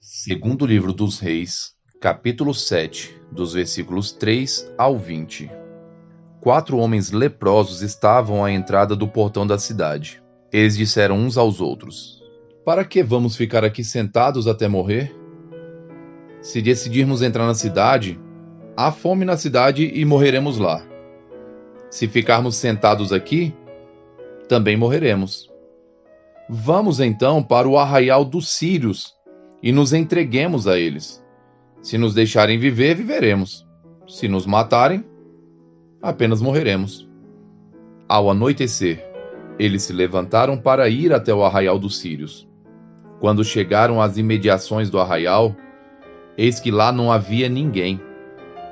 Segundo livro dos Reis, capítulo 7, dos versículos 3 ao 20. 4 homens leprosos estavam à entrada do portão da cidade. Eles disseram uns aos outros: "Para que vamos ficar aqui sentados até morrer? Se decidirmos entrar na cidade, há fome na cidade e morreremos lá. Se ficarmos sentados aqui, também morreremos. Vamos então para o arraial dos sírios e nos entreguemos a eles. Se nos deixarem viver, viveremos. Se nos matarem, apenas morreremos." Ao anoitecer, eles se levantaram para ir até o arraial dos sírios. Quando chegaram às imediações do arraial, eis que lá não havia ninguém,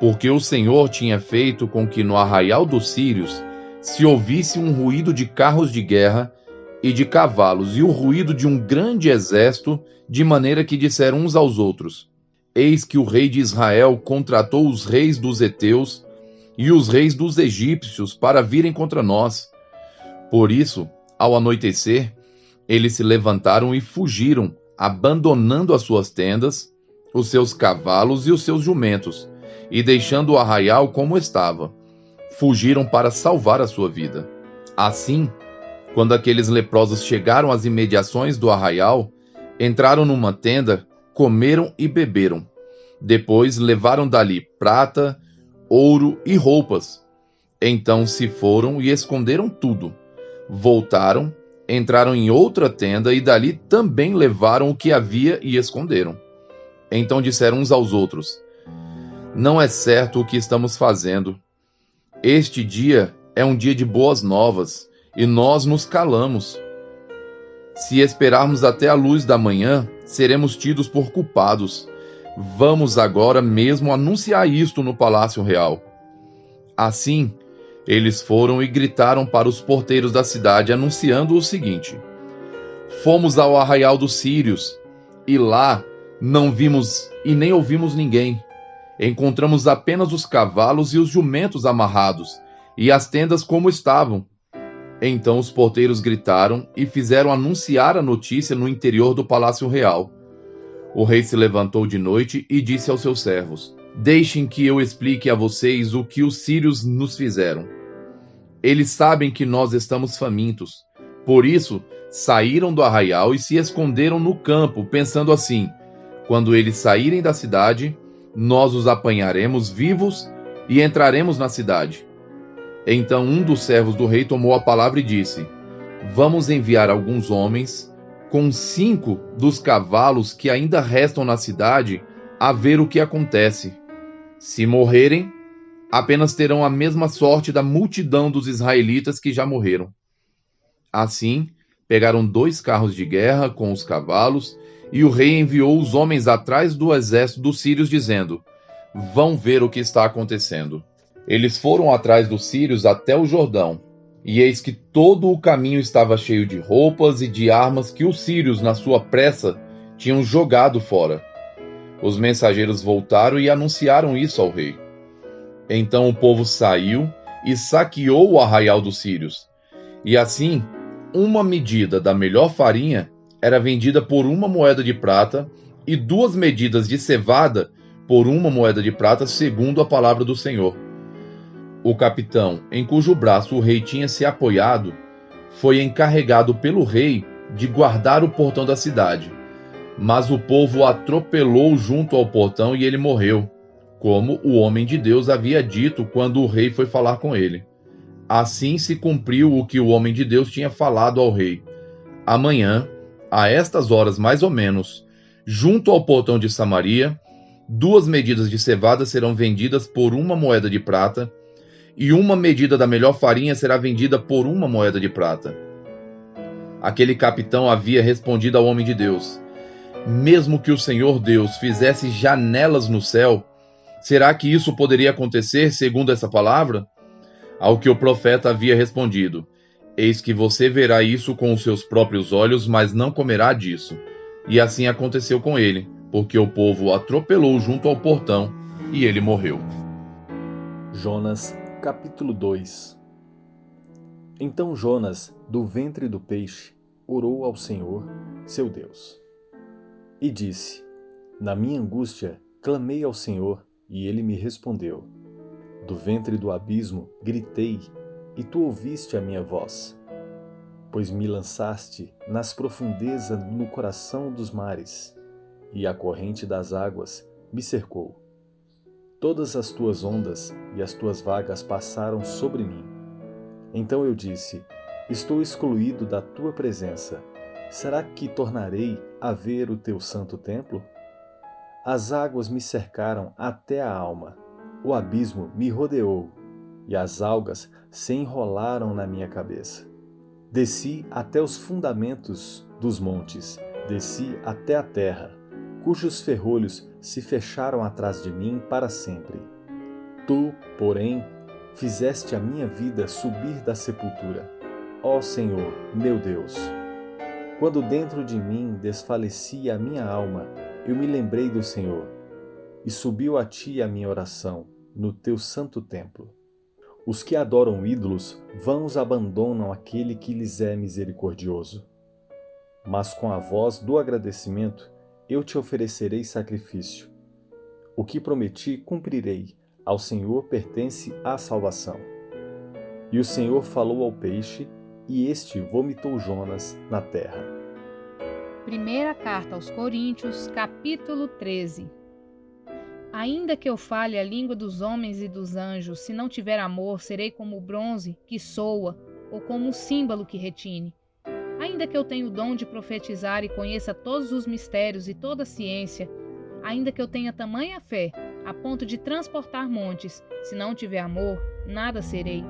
porque o Senhor tinha feito com que no arraial dos sírios se ouvisse um ruído de carros de guerra e de cavalos e o ruído de um grande exército, de maneira que disseram uns aos outros: "Eis que o rei de Israel contratou os reis dos heteus e os reis dos egípcios para virem contra nós." Por isso, ao anoitecer, eles se levantaram e fugiram, abandonando as suas tendas, os seus cavalos e os seus jumentos, e deixando o arraial como estava, fugiram para salvar a sua vida. Assim, quando aqueles leprosos chegaram às imediações do arraial, entraram numa tenda, comeram e beberam. Depois levaram dali prata, ouro e roupas. Então se foram e esconderam tudo. Voltaram, entraram em outra tenda e dali também levaram o que havia e esconderam. Então disseram uns aos outros: "Não é certo o que estamos fazendo. Este dia é um dia de boas novas, e nós nos calamos. Se esperarmos até a luz da manhã, seremos tidos por culpados. Vamos agora mesmo anunciar isto no palácio real." Assim, eles foram e gritaram para os porteiros da cidade, anunciando o seguinte: "Fomos ao arraial dos sírios, e lá não vimos e nem ouvimos ninguém. Encontramos apenas os cavalos e os jumentos amarrados, e as tendas como estavam." Então os porteiros gritaram e fizeram anunciar a notícia no interior do palácio real. O rei se levantou de noite e disse aos seus servos: "Deixem que eu explique a vocês o que os sírios nos fizeram. Eles sabem que nós estamos famintos. Por isso, saíram do arraial e se esconderam no campo, pensando assim: quando eles saírem da cidade, nós os apanharemos vivos e entraremos na cidade." Então um dos servos do rei tomou a palavra e disse: "Vamos enviar alguns homens com 5 dos cavalos que ainda restam na cidade a ver o que acontece. Se morrerem, apenas terão a mesma sorte da multidão dos israelitas que já morreram." Assim, pegaram 2 carros de guerra com os cavalos, e o rei enviou os homens atrás do exército dos sírios, dizendo: "Vão ver o que está acontecendo." Eles foram atrás dos sírios até o Jordão, e eis que todo o caminho estava cheio de roupas e de armas que os sírios, na sua pressa, tinham jogado fora. Os mensageiros voltaram e anunciaram isso ao rei. Então o povo saiu e saqueou o arraial dos sírios. E assim, uma medida da melhor farinha era vendida por 1 moeda de prata, e 2 medidas de cevada por 1 moeda de prata, segundo a palavra do Senhor. O capitão, em cujo braço o rei tinha se apoiado, foi encarregado pelo rei de guardar o portão da cidade. Mas o povo o atropelou junto ao portão e ele morreu, como o homem de Deus havia dito quando o rei foi falar com ele. Assim se cumpriu o que o homem de Deus tinha falado ao rei: "Amanhã, a estas horas mais ou menos, junto ao portão de Samaria, 2 medidas de cevada serão vendidas por 1 moeda de prata, e 1 medida da melhor farinha será vendida por 1 moeda de prata." Aquele capitão havia respondido ao homem de Deus: "Mesmo que o Senhor Deus fizesse janelas no céu, será que isso poderia acontecer segundo essa palavra?" Ao que o profeta havia respondido: "Eis que você verá isso com os seus próprios olhos, mas não comerá disso." E assim aconteceu com ele, porque o povo o atropelou junto ao portão e ele morreu. Jonas, capítulo 2. Então Jonas, do ventre do peixe, orou ao Senhor, seu Deus, e disse: Na minha angústia, clamei ao Senhor, e ele me respondeu. Do ventre do abismo, gritei, e tu ouviste a minha voz. Pois me lançaste nas profundezas no coração dos mares, e a corrente das águas me cercou. Todas as tuas ondas e as tuas vagas passaram sobre mim. Então eu disse: Estou excluído da tua presença. Será que tornarei a ver o teu santo templo? As águas me cercaram até a alma. O abismo me rodeou, e as algas se enrolaram na minha cabeça. Desci até os fundamentos dos montes, desci até a terra, cujos ferrolhos se fecharam atrás de mim para sempre. Tu, porém, fizeste a minha vida subir da sepultura. Ó Senhor, meu Deus! Quando dentro de mim desfalecia a minha alma, eu me lembrei do Senhor, e subiu a ti a minha oração, no teu santo templo. Os que adoram ídolos vãos abandonam aquele que lhes é misericordioso. Mas com a voz do agradecimento, eu te oferecerei sacrifício. O que prometi, cumprirei. Ao Senhor pertence a salvação. E o Senhor falou ao peixe, e este vomitou Jonas na terra. Primeira carta aos Coríntios, capítulo 13. Ainda que eu fale a língua dos homens e dos anjos, se não tiver amor, serei como o bronze que soa, ou como o símbolo que retine. Ainda que eu tenha o dom de profetizar e conheça todos os mistérios e toda a ciência, ainda que eu tenha tamanha fé, a ponto de transportar montes, se não tiver amor, nada serei.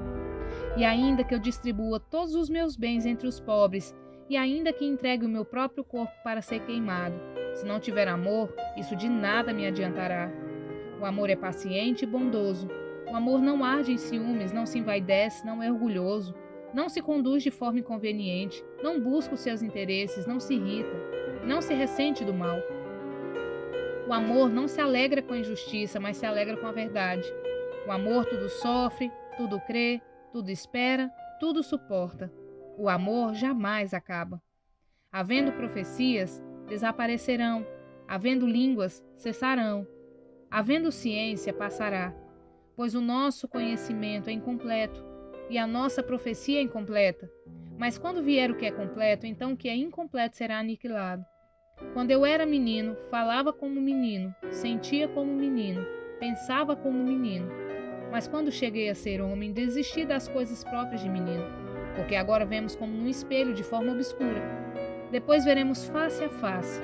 E ainda que eu distribua todos os meus bens entre os pobres, e ainda que entregue o meu próprio corpo para ser queimado, se não tiver amor, isso de nada me adiantará. O amor é paciente e bondoso. O amor não arde em ciúmes, não se envaidece, não é orgulhoso, não se conduz de forma inconveniente, não busca os seus interesses, não se irrita, não se ressente do mal. O amor não se alegra com a injustiça, mas se alegra com a verdade. O amor tudo sofre, tudo crê, tudo espera, tudo suporta. O amor jamais acaba. Havendo profecias, desaparecerão. Havendo línguas, cessarão. Havendo ciência, passará. Pois o nosso conhecimento é incompleto e a nossa profecia é incompleta. Mas quando vier o que é completo, então o que é incompleto será aniquilado. Quando eu era menino, falava como menino, sentia como menino, pensava como menino. Mas quando cheguei a ser homem, desisti das coisas próprias de menino, porque agora vemos como num espelho de forma obscura. Depois veremos face a face.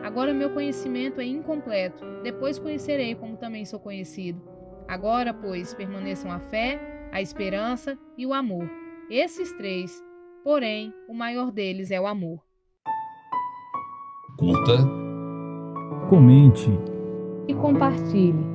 Agora meu conhecimento é incompleto, depois conhecerei como também sou conhecido. Agora, pois, permaneçam a fé, a esperança e o amor. Esses três, porém, o maior deles é o amor. Curta, Comente E compartilhe.